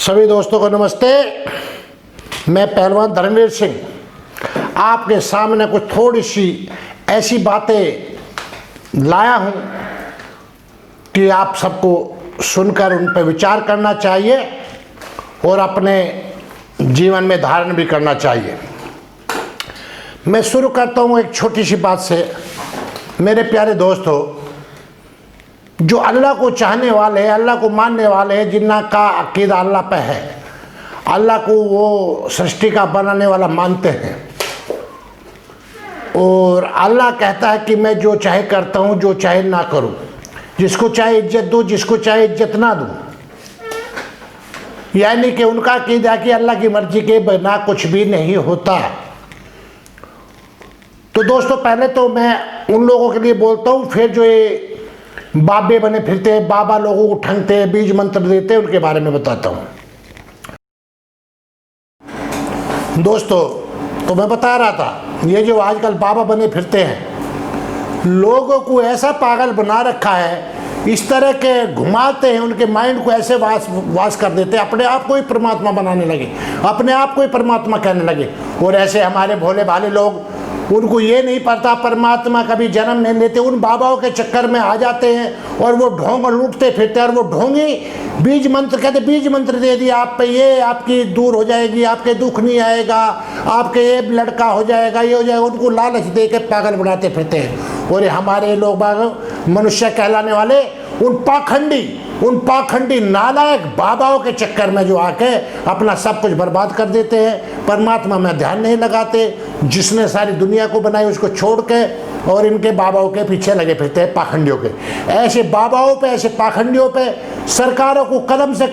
सभी दोस्तों को नमस्ते। मैं पहलवान धर्मवीर सिंह आपके सामने कुछ थोड़ी सी ऐसी बातें लाया हूं कि आप सबको सुनकर उन पर विचार करना चाहिए और अपने जीवन में धारण भी करना चाहिए। मैं शुरू करता हूं एक छोटी सी बात से। मेरे प्यारे दोस्तों, जो अल्लाह को चाहने वाले हैं, अल्लाह को मानने वाले हैं, जिनका अकीदा अल्लाह पे है, अल्लाह को वो सृष्टि का बनाने वाला मानते हैं और अल्लाह कहता है कि मैं जो चाहे करता हूँ, जो चाहे ना करूँ, जिसको चाहे इज्जत दूँ, जिसको चाहे इज्जत ना दूँ। यानी कि उनका अकीदा कि अल्लाह की मर्जी के बिना कुछ भी नहीं होता। तो दोस्तों, पहले तो मैं उन लोगों के लिए बोलता हूँ, फिर जो ये बाबे बने फिरते हैं, बाबा लोगों को ठंगते हैं, बीज मंत्र देते हैं, उनके बारे में बताता हूं। दोस्तों, तो मैं बता रहा था, ये जो आजकल बाबा बने फिरते हैं, लोगों को ऐसा पागल बना रखा है, इस तरह के घुमाते हैं, उनके माइंड को ऐसे वास कर देते हैं, अपने आप को ही परमात्मा बनाने लगे, अपने आप को ही परमात्मा कहने लगे। और ऐसे हमारे भोले भाले लोग, उनको ये नहीं पता परमात्मा कभी जन्म नहीं लेते, उन बाबाओं के चक्कर में आ जाते हैं और वो ढोंग लूटते फिरते हैं। और वो ढोंगी बीज मंत्र कहते, बीज मंत्र दे दिया आप पे, ये आपकी दूर हो जाएगी, आपके दुख नहीं आएगा, आपके ये लड़का हो जाएगा, ये हो जाएगा। उनको लालच दे के पागल बनाते फिरते हैं। और ये हमारे लोग बाग मनुष्य कहलाने वाले उन पाखंडी नालायक बाबाओं के चक्कर में जो आके अपना सब कुछ बर्बाद कर देते हैं, परमात्मा में ध्यान नहीं लगाते, जिसने सारी दुनिया को बनाई उसको छोड़ के और इनके बाबाओं के पीछे लगे फिरते हैं, पाखंडियों के। ऐसे बाबाओं पे, ऐसे पाखंडियों पे सरकारों को कदम से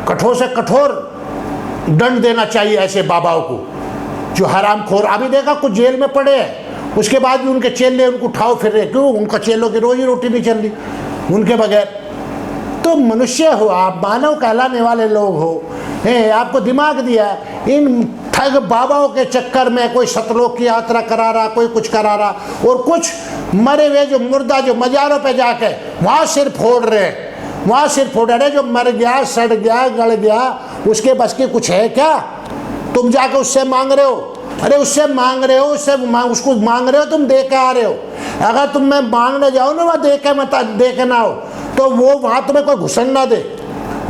कठोर से कठोर दंड देना चाहिए ऐसे बाबाओं को जो हरामखोर। अभी देखा कुछ जेल में पड़े हैं, उसके बाद भी उनके चेले उनको उठाओ फिर रहे। क्यों? उनका चेलों की रोजी रोटी नहीं चल रही उनके बगैर। तो मनुष्य हो आप, मानव कहलाने वाले लोग हो, आपको दिमाग दिया, इन ठग बाबाओं के चक्कर में कोई सतलोक की यात्रा करा रहा, कोई कुछ करा रहा, और कुछ मरे हुए जो मुर्दा जो मजारों पे जाके वहाँ सिर फोड़ रहे हैं, वहाँ सिर फोड़ रहे। जो मर गया, सड़ गया, गल गया, उसके बस की कुछ है क्या? तुम जाके उससे मांग रहे हो? अरे उससे मांग रहे हो, उसको मांग रहे हो, तुम दे के आ रहे हो। अगर तुम मैं मांगने जाओ ना, वहाँ दे के ना हो, तो वो वहाँ तुम्हें कोई घुसन ना दे।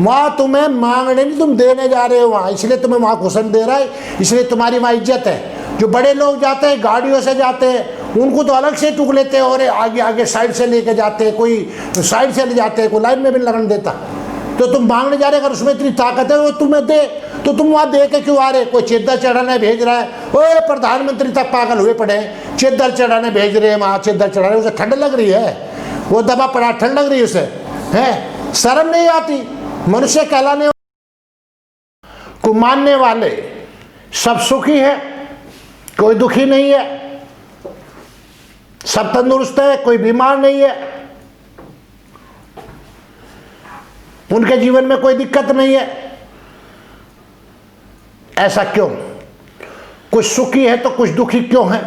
वहाँ तुम्हें मांगने नहीं, तुम देने जा रहे हो वहाँ, इसलिए तुम्हें वहाँ घुसन दे रहा है, इसलिए तुम्हारी वहाँ इज्जत है। जो बड़े लोग जाते हैं, गाड़ियों से जाते हैं, उनको तो अलग से टुक लेते हैं और आगे आगे साइड से लेके जाते हैं, कोई साइड से ले जाते हैं, कोई लाइन में भी लगने देता। तो तुम मांगने जा रहे, अगर उसमें इतनी ताकत है वो तुम्हें दे, तो तुम वहाँ दे के क्यों आ रहे? कोई चेद्दर चढ़ाने भेज रहा है, ओए प्रधानमंत्री तक पागल हुए पड़े हैं, चेद्दर चढ़ाने भेज रहे हैं, वहाँ चेद्दर चढ़ाने, उसे ठंड लग रही है, वो दबा पड़ा, ठंड लग रही है उसे, है शर्म नहीं आती? मनुष्य कहलाने को मानने वाले सब सुखी है, कोई दुखी नहीं है, सब तंदुरुस्त है, कोई बीमार नहीं है, उनके जीवन में कोई दिक्कत नहीं है। ऐसा क्यों? कुछ सुखी है तो कुछ दुखी क्यों है?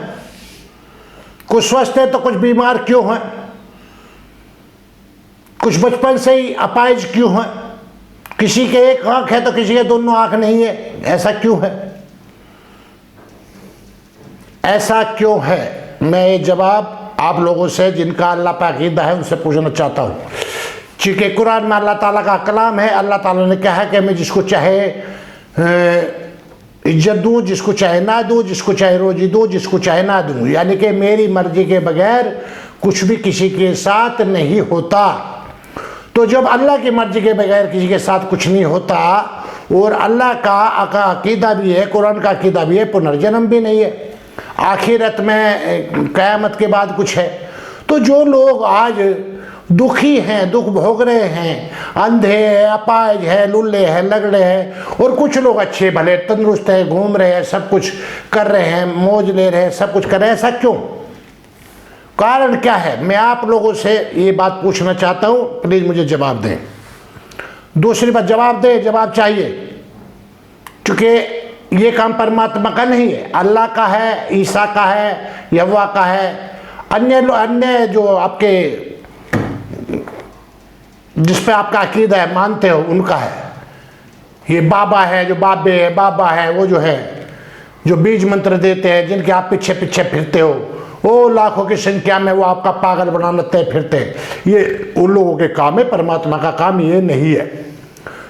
कुछ स्वस्थ है तो कुछ बीमार क्यों है? कुछ बचपन से ही अपाहिज क्यों है? किसी के एक आंख है तो किसी के दोनों आंख नहीं है, ऐसा क्यों है? ऐसा क्यों है? मैं ये जवाब आप लोगों से जिनका अल्लाह पर अकीदा है उनसे पूछना चाहता हूँ। चूँकि कुरान में अल्लाह ताला का कलाम है, अल्लाह ताला ने कहा कि मैं जिसको चाहे इज्जत दूँ, जिसको चाहे ना दूँ, जिसको चाहे रोजी दूँ, जिसको चाहे ना दूँ। यानी कि मेरी मर्जी के बगैर कुछ भी किसी के साथ नहीं होता। तो जब अल्लाह की मर्जी के बगैर किसी के साथ कुछ नहीं होता और अल्लाह का अकीदा भी है, कुरान का अकीदा भी है, पुनर्जन्म भी नहीं है, आखिरत में क़यामत के बाद कुछ है। तो जो लोग आज दुखी हैं, दुख भोग रहे हैं, अंधे हैं, अपाहिज है, लुल्ले हैं, लगड़े हैं, और कुछ लोग अच्छे भले तंदुरुस्त हैं, घूम रहे हैं, सब कुछ कर रहे हैं, मौज ले रहे हैं, सब कुछ कर रहे हैं, ऐसा क्यों? कारण क्या है? मैं आप लोगों से ये बात पूछना चाहता हूँ, प्लीज़ मुझे जवाब दें। दूसरी बात, जवाब दें, जवाब चाहिए, क्योंकि ये काम परमात्मा का नहीं है, अल्लाह का है, ईसा का है, यहोवा का है, अन्य जो आपके जिस पे आपका अकीदा है, मानते हो, उनका है। ये बाबा है, जो बाबे है, बाबा है, वो जो है जो बीज मंत्र देते हैं, जिनके आप पीछे पीछे फिरते हो, वो लाखों की संख्या में वो आपका पागल बनाते फिरते हैं, ये उन लोगों के काम है। परमात्मा का काम ये नहीं है।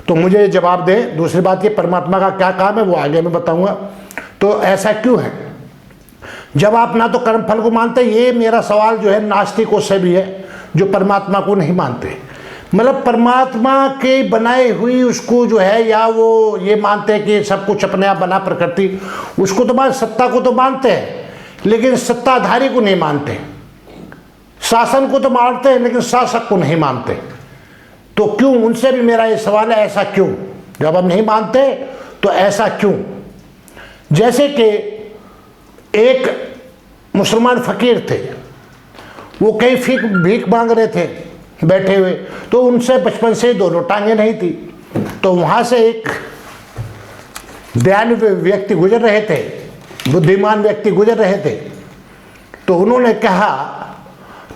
तो मुझे ये जवाब दें। दूसरी बात, ये परमात्मा का क्या काम है वो आगे मैं बताऊंगा। तो ऐसा क्यों है? जब आप ना तो कर्मफल को मानते, ये मेरा सवाल जो है नास्तिकों से भी है जो परमात्मा को नहीं मानते, मतलब परमात्मा के बनाई हुई उसको जो है, या वो ये मानते हैं कि सब कुछ अपने आप बना प्रकृति, उसको तो सत्ता को तो मानते हैं लेकिन सत्ताधारी को नहीं मानते। शासन को तो मानते हैं लेकिन शासक को नहीं मानते। तो क्यों? उनसे भी मेरा ये सवाल है, ऐसा क्यों? जब हम नहीं मानते तो ऐसा क्यों? जैसे कि एक मुसलमान फकीर थे, वो कहीं भीख मांग रहे थे बैठे हुए, तो उनसे बचपन से दोनों टांगे नहीं थी। तो वहां से एक दयालु व्यक्ति गुजर रहे थे, बुद्धिमान व्यक्ति गुजर रहे थे। तो उन्होंने कहा,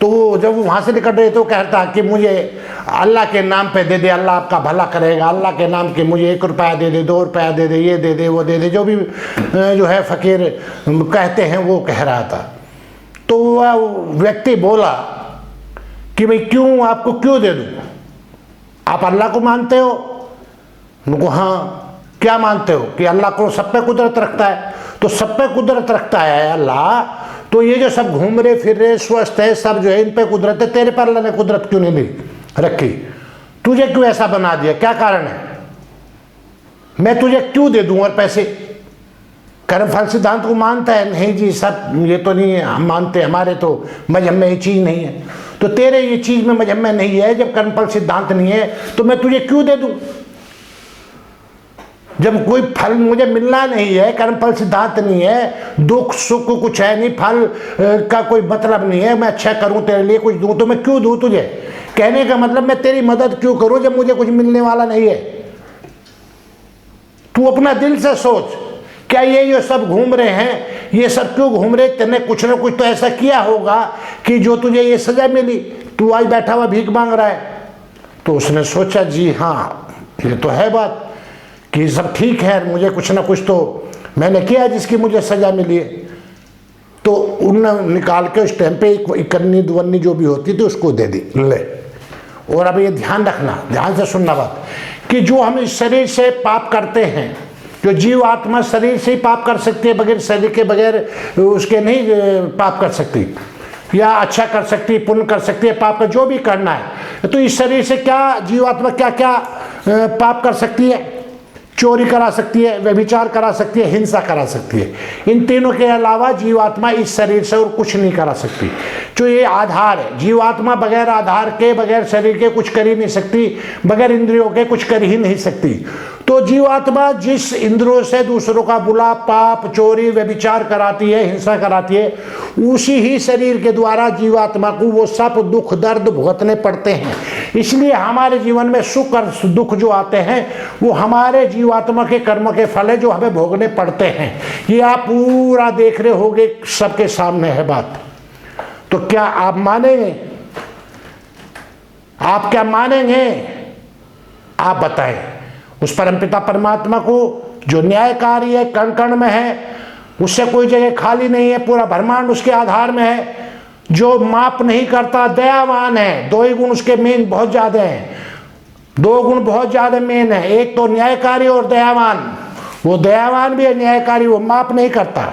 तो वो जब वहां से निकल रहे तो कहता कि मुझे अल्लाह के नाम पे दे दे, अल्लाह आपका भला करेगा, अल्लाह के नाम के मुझे 1 रुपया दे दे, 2 रुपया दे दे, ये दे दे, वो दे दे, जो भी जो है फकीर कहते हैं वो कह रहा था। तो वह व्यक्ति बोला कि भाई क्यों, आपको क्यों दे दूं? आप अल्लाह को मानते हो? उनको हाँ। क्या मानते हो? कि अल्लाह को सब पे कुदरत रखता है। तो सब पे कुदरत रखता है अल्लाह, तो ये जो सब घूम रहे फिर रहे स्वस्थ है सब जो है, इन पे कुदरत है, तेरे पर अल्लाह ने कुदरत क्यों नहीं रखी? तुझे क्यों ऐसा बना दिया? क्या कारण है? मैं तुझे क्यों दे दूं और पैसे? कर्मफल सिद्धांत को मानता है? नहीं जी सब ये तो नहीं है, हम मानते, हमारे तो मजहब में ये चीज़ नहीं है। तो तेरे ये चीज़ में मजहब में नहीं है, जब कर्मफल सिद्धांत नहीं है तो मैं तुझे क्यों दे दूं? जब कोई फल मुझे मिलना नहीं है, कर्मफल सिद्धांत नहीं है, दुख सुख कुछ है नहीं, फल का कोई मतलब नहीं है, मैं अच्छा करूं तेरे लिए कुछ दूं, तो मैं क्यों दूं तुझे? कहने का मतलब मैं तेरी मदद क्यों करूं जब मुझे कुछ मिलने वाला नहीं है? तू अपना दिल से सोच, क्या ये जो सब घूम रहे हैं ये सब क्यों घूम रहे? तेने कुछ ना कुछ तो ऐसा किया होगा कि जो तुझे ये सजा मिली, तू आज बैठा हुआ भीख मांग रहा है। तो उसने सोचा जी हाँ ये तो है बात कि सब ठीक है, मुझे कुछ ना कुछ तो मैंने किया जिसकी मुझे सजा मिली है। तो उन्होंने निकाल के उस टाइम पे एक कन्नी दुवन्नी जो भी होती थी उसको दे दी, ले। और अब ये ध्यान रखना, ध्यान से सुनना बात, कि जो हम इस शरीर से पाप करते हैं, जो जीव आत्मा शरीर से ही पाप कर सकती है, बगैर शरीर के बगैर उसके नहीं पाप कर सकती, या अच्छा कर सकती है, पुण्य कर सकती है, पाप का जो भी करना है। तो इस शरीर से क्या जीवात्मा क्या क्या पाप कर सकती है? चोरी करा सकती है, व्यभिचार करा सकती है, हिंसा करा सकती है। इन तीनों के अलावा जीवात्मा इस शरीर से और कुछ नहीं करा सकती। जो ये आधार है, जीवात्मा बगैर आधार के, बगैर शरीर के कुछ कर ही नहीं सकती, बगैर इंद्रियों के कुछ कर ही नहीं सकती। तो जीवात्मा जिस इंद्रियों से दूसरों का बुला, पाप, चोरी, व्यभिचार कराती है, हिंसा कराती है, उसी ही शरीर के द्वारा जीवात्मा को वो सब दुख दर्द भुगतने पड़ते हैं। इसलिए हमारे जीवन में सुख और दुख जो आते हैं वो हमारे जीवात्मा के कर्म के फल है जो हमें भोगने पड़ते हैं। ये आप पूरा देख रहे होंगे, सबके सामने है बात। तो क्या आप मानेंगे? आप क्या मानेंगे? आप बताएं उस परमपिता परमात्मा को जो न्यायकारी है, कण कण में है, उससे कोई जगह खाली नहीं है, पूरा ब्रह्मांड उसके आधार में है, जो माप नहीं करता, दयावान है। दो ही गुण उसके मेन बहुत ज्यादा हैं, 2 गुण बहुत ज्यादा मेन है, एक तो न्यायकारी और दयावान। वो दयावान भी है, न्यायकारी, वो माप नहीं करता।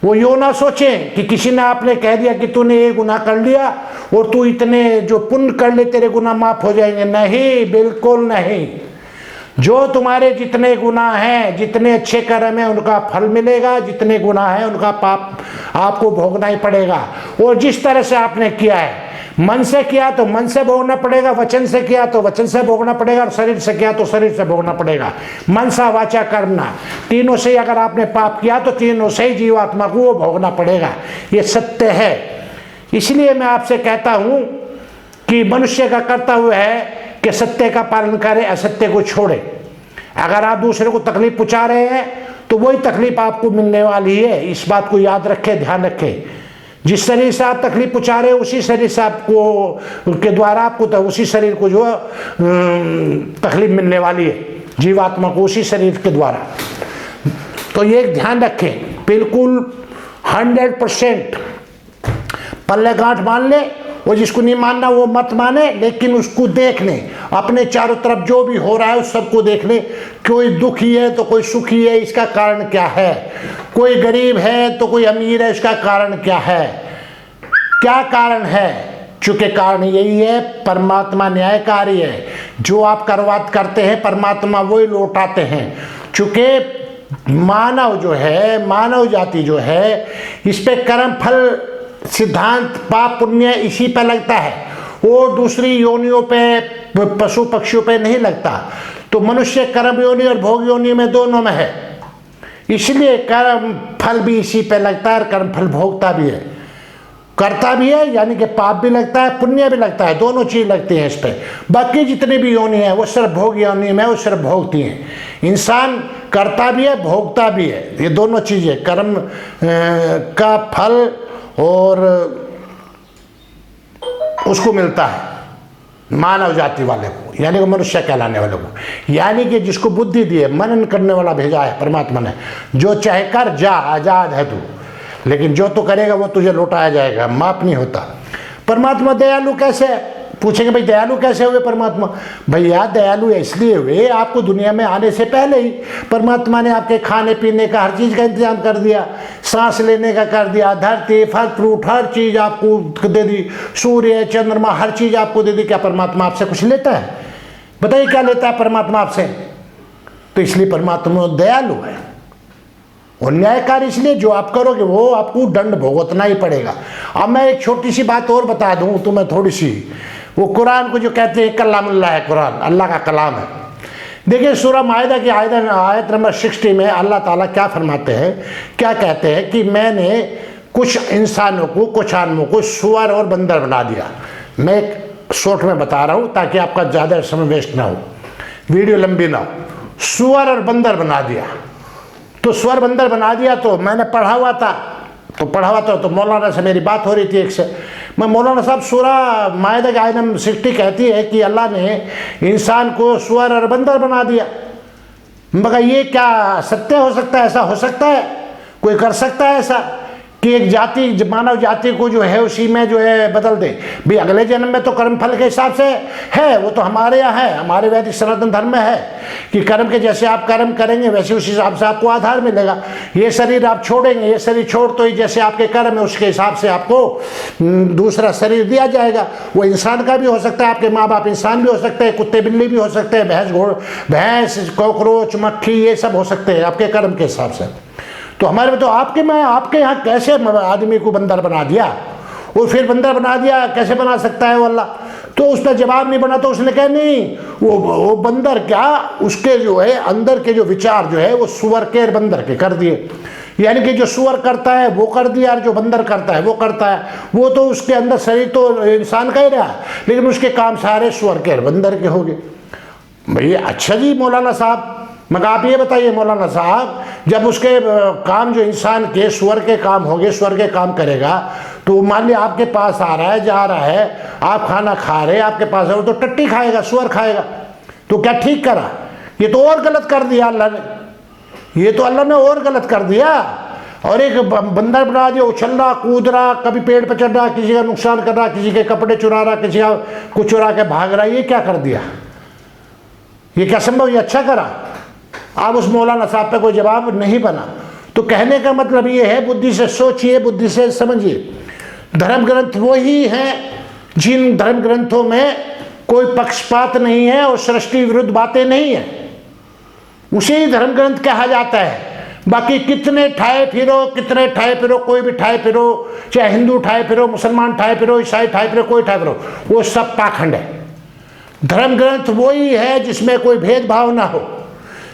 वो यो ना सोचे कि किसी ने आपने कह दिया कि तूने ये गुनाह कर लिया और तू इतने जो पुण्य कर ले तेरे गुनाह माफ हो जाएंगे। नहीं, बिल्कुल नहीं। जो तुम्हारे जितने गुनाह हैं, जितने अच्छे कर्म हैं, उनका फल मिलेगा, जितने गुनाह हैं उनका पाप आपको भोगना ही पड़ेगा। और जिस तरह से आपने किया है, मन से किया तो मन से भोगना पड़ेगा, वचन से किया तो वचन से भोगना पड़ेगा, और शरीर से किया तो शरीर से भोगना पड़ेगा। मनसा वाचा कर्मणा, तीनों से अगर आपने पाप किया तो तीनों से ही जीवात्मा को वो भोगना पड़ेगा। ये सत्य है। इसलिए मैं आपसे कहता हूं कि मनुष्य का कर्तव्य है कि सत्य का पालन करे, असत्य को छोड़े। अगर आप दूसरे को तकलीफ पहुंचा रहे हैं तो वही तकलीफ आपको मिलने वाली है। इस बात को याद रखें, ध्यान रखें। जिस शरीर से आप तकलीफ पहुँचा रहे हो उसी शरीर से आपको के द्वारा आपको तो उसी शरीर को जो तकलीफ मिलने वाली है, जीवात्मा को उसी शरीर के द्वारा। तो ये ध्यान रखें, बिल्कुल 100% पल्ले गांठ मान ले, वो जिसको नहीं मानना वो मत माने, लेकिन उसको देख ले, अपने चारों तरफ जो भी हो रहा है उस सबको देख ले। कोई दुखी है तो कोई सुखी है, इसका कारण क्या है? कोई गरीब है तो कोई अमीर है, इसका कारण क्या है? क्या कारण है? चूंकि कारण यही है, परमात्मा न्यायकारी है, जो आप करवात करते हैं परमात्मा वही लौटाते हैं। चूंकि मानव जो है, मानव जाति जो है, इस पे कर्म फल सिद्धांत पाप पुण्य इसी पे लगता है, वो दूसरी योनियों पे, पशु पक्षियों पे नहीं लगता। तो मनुष्य कर्म योनि और भोग योनि में दोनों में है, इसलिए कर्म फल भी इसी पे लगता है और कर्म फल भोगता भी है, करता भी है, यानी कि पाप भी लगता है पुण्य भी लगता है, दोनों चीज लगती हैं इस पे। बाकी जितनी भी योनि है वो सिर्फ भोग योनि में, वो सिर्फ भोगती हैं। इंसान करता भी है भोगता भी है, ये दोनों चीजें कर्म का फल और उसको मिलता है मानव जाति वाले को, यानी कि मनुष्य कहलाने वाले को, यानी कि जिसको बुद्धि दी है, मनन करने वाला भेजा है परमात्मा ने। जो चाहे कर, जा, आजाद है तू, लेकिन जो तो करेगा वो तुझे लौटाया जाएगा, माफ नहीं होता। परमात्मा दयालु कैसे है? पूछेंगे भाई दयालु कैसे हुए परमात्मा? भैया दयालु इसलिए हुए, आपको दुनिया में आने से पहले ही परमात्मा ने आपके खाने पीने का हर चीज़ का इंतजाम कर दिया, सांस लेने का कर दिया, धरती फल फ्रूट हर चीज़ आपको दे दी, सूर्य चंद्रमा हर चीज़ आपको दे दी। क्या परमात्मा आपसे कुछ लेता है? बताइए क्या लेता है परमात्मा आपसे? तो इसलिए परमात्मा दयालु है और न्यायकारी, इसलिए जो आप करोगे वो आपको दंड भुगतना ही पड़ेगा। अब मैं एक छोटी सी बात और बता दूं तुम्हें, थोड़ी सी, वो कुरान को जो कहते हैं कलामुल्लाह है, कुरान अल्लाह का कलाम है। देखिए सूरह माइदा की आयत नंबर 60 में अल्लाह ताला क्या फरमाते हैं, क्या कहते हैं कि मैंने कुछ इंसानों को, कुछ आदमों को सुअर और बंदर बना दिया। मैं एक शॉर्ट में बता रहा हूँ ताकि आपका ज़्यादा समय वेस्ट ना हो, वीडियो लंबी ना हो। सुअर और बंदर बना दिया, तो सुअर बंदर बना दिया। तो मैंने पढ़ा हुआ था, तो मौलाना से मेरी बात हो रही थी एक से, मैं मौलाना साहब सूरह माइदा की आयत नंबर 60 कहती है कि अल्लाह ने इंसान को सुअर और बंदर बना दिया। मगर ये क्या सत्य हो सकता है? ऐसा हो सकता है? कोई कर सकता है ऐसा कि एक जाति, मानव जाति को जो है उसी में जो है बदल दे? भाई अगले जन्म में तो कर्म फल के हिसाब से है, वो तो हमारे यहाँ है, हमारे वैदिक सनातन धर्म में है कि कर्म के जैसे आप कर्म करेंगे वैसे उस हिसाब से आपको आधार मिलेगा। ये शरीर आप छोड़ेंगे, ये शरीर छोड़ तो ही जैसे आपके कर्म है उसके हिसाब से आपको दूसरा शरीर दिया जाएगा। वो इंसान का भी हो सकता है, आपके माँ बाप इंसान भी हो सकते हैं, कुत्ते बिल्ली भी हो सकते हैं, भैंस कॉकरोच मक्खी ये सब हो सकते हैं आपके कर्म के हिसाब से। तो हमारे में तो आपके यहाँ कैसे आदमी को बंदर बना दिया? और फिर बंदर बना दिया कैसे बना सकता है वो अल्लाह? तो उस पर जवाब नहीं बना, तो उसने कहा नहीं वो बंदर क्या, उसके जो है अंदर के जो विचार जो है वो सुअर के बंदर के कर दिए। यानी कि जो सुअर करता है वो कर दिया और जो बंदर करता है वो करता है। वो तो उसके अंदर शरीर तो इंसान का ही रहा, लेकिन उसके काम सारे सुअर के बंदर के हो गए। भैया अच्छा जी मौलाना साहब, मगर आप ये बताइए मौलाना साहब, जब उसके काम जो इंसान के सुअर के काम हो गए, सुअर के काम करेगा, तो मान लिया आपके पास आ रहा है, जा रहा है, आप खाना खा रहे, आपके पास है, वो तो टट्टी खाएगा, सुअर खाएगा, तो क्या ठीक करा? ये तो और गलत कर दिया अल्लाह ने, ये तो अल्लाह ने और गलत कर दिया। और एक बंदर बना दिया, उछल रहा कूद रहा, कभी पेड़ पर चढ़ रहा, किसी का नुकसान कर रहा, किसी के कपड़े चुरा रहा, किसी का कुछ चुरा के भाग रहा, ये क्या कर दिया? ये क्या संभव? ये अच्छा करा? आप उस मौलाना साहब पे कोई जवाब नहीं बना। तो कहने का मतलब ये है, बुद्धि से सोचिए, बुद्धि से समझिए। धर्म ग्रंथ वही हैं जिन धर्म ग्रंथों में कोई पक्षपात नहीं है और सृष्टि विरुद्ध बातें नहीं है, उसे धर्म ग्रंथ कहा जाता है। बाकी कितने ठाए फिरो, कोई भी ठाए फिरो, चाहे हिंदू ठाए फिरो, मुसलमान ठाए फिरो, ईसाई ठाए फिरो, कोई ठाए फिरो, वो सब पाखंड है। धर्म ग्रंथ वही है जिसमें कोई भेदभाव ना हो,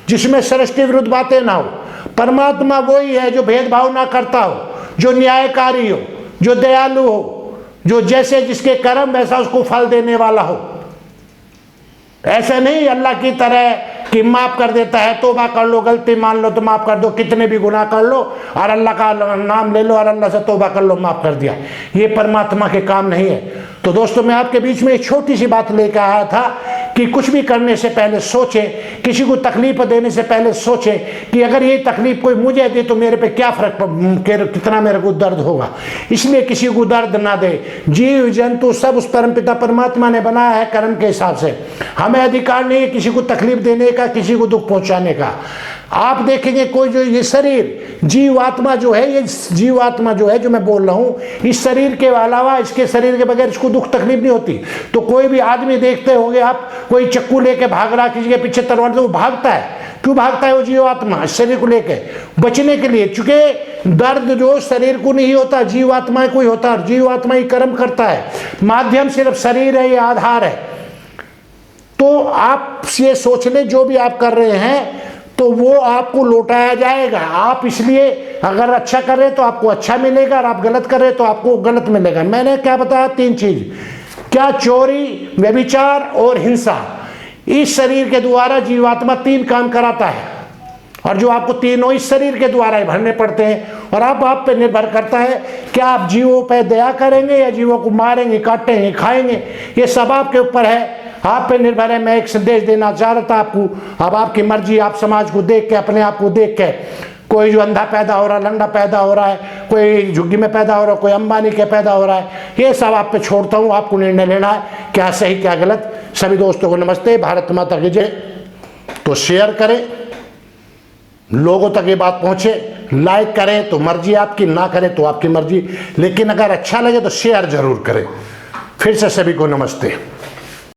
जिसमें सृष्टि विरुद्ध बातें ना हो। परमात्मा वही है जो भेदभाव ना करता हो, जो न्यायकारी हो, जो दयालु हो, जो जैसे जिसके कर्म वैसा उसको फल देने वाला हो। ऐसा नहीं अल्लाह की तरह कि माफ़ कर देता है, तौबा कर लो, गलती मान लो तो माफ़ कर दो, कितने भी गुनाह कर लो और अल्लाह का नाम ले लो और अल्लाह से तौबा कर लो, माफ़ कर दिया। ये परमात्मा के काम नहीं है। तो दोस्तों, मैं आपके बीच में एक छोटी सी बात लेकर आया था कि कुछ भी करने से पहले सोचें, किसी को तकलीफ देने से पहले सोचें कि अगर ये तकलीफ कोई मुझे दे तो मेरे पे क्या फ़र्क, कितना मेरे को दर्द होगा। इसलिए किसी को दर्द ना दे। जीव जंतु सब उस परमपिता परमात्मा ने बनाया है कर्म के हिसाब से। हमें अधिकार नहीं है किसी को तकलीफ देने का, किसी को दुख पहुंचाने का। आप देखेंगे कोई जो ये शरीर जीवात्मा जो है, ये जीवात्मा जो है जो मैं बोल रहा हूँ, इस शरीर के अलावा, इसके शरीर के बगैर इसको दुख तकलीफ नहीं होती। तो कोई भी आदमी देखते होंगे आप, कोई चक्कू लेके भाग रहा, किसी के पीछे तलवार, तो वो भागता है। क्यों भागता है? वो जीवात्मा इस शरीर को लेके बचने के लिए। चूंकि दर्द जो शरीर को नहीं होता, जीवात्मा को ही होता है। जीवात्मा ही कर्म करता है, माध्यम सिर्फ शरीर है, ये आधार है। तो आप ये सोच ले, जो भी आप कर रहे हैं तो वो आपको लौटाया जाएगा। आप इसलिए अगर अच्छा कर रहे तो आपको अच्छा मिलेगा, और आप गलत कर रहे तो आपको गलत मिलेगा। मैंने क्या बताया? 3 चीज। क्या? चोरी, व्यभिचार और हिंसा। इस शरीर के द्वारा जीवात्मा 3 काम कराता है, और जो आपको तीनों इस शरीर के द्वारा ही भरने पड़ते हैं। और अब आप पे निर्भर करता है क्या आप जीवों पे दया करेंगे या जीवों को मारेंगे, काटेंगे, खाएंगे। ये सब आपके ऊपर है, आप पे निर्भर है। मैं एक संदेश देना चाह रहा था आपको। अब आपकी मर्जी। आप समाज को देख के, अपने आप को देख के, कोई जो अंधा पैदा हो रहा है, लंगड़ा पैदा हो रहा है, कोई झुग्गी में पैदा हो रहा है, कोई अंबानी के पैदा हो रहा है, ये सब आप पे छोड़ता हूँ। आपको निर्णय लेना है क्या सही क्या गलत। सभी दोस्तों को नमस्ते, भारत माता की जय। तो शेयर करें, लोगों तक ये बात पहुंचे। लाइक करें तो मर्जी आपकी, ना करें तो आपकी मर्जी, लेकिन अगर अच्छा लगे तो शेयर जरूर करें। फिर से सभी को नमस्ते।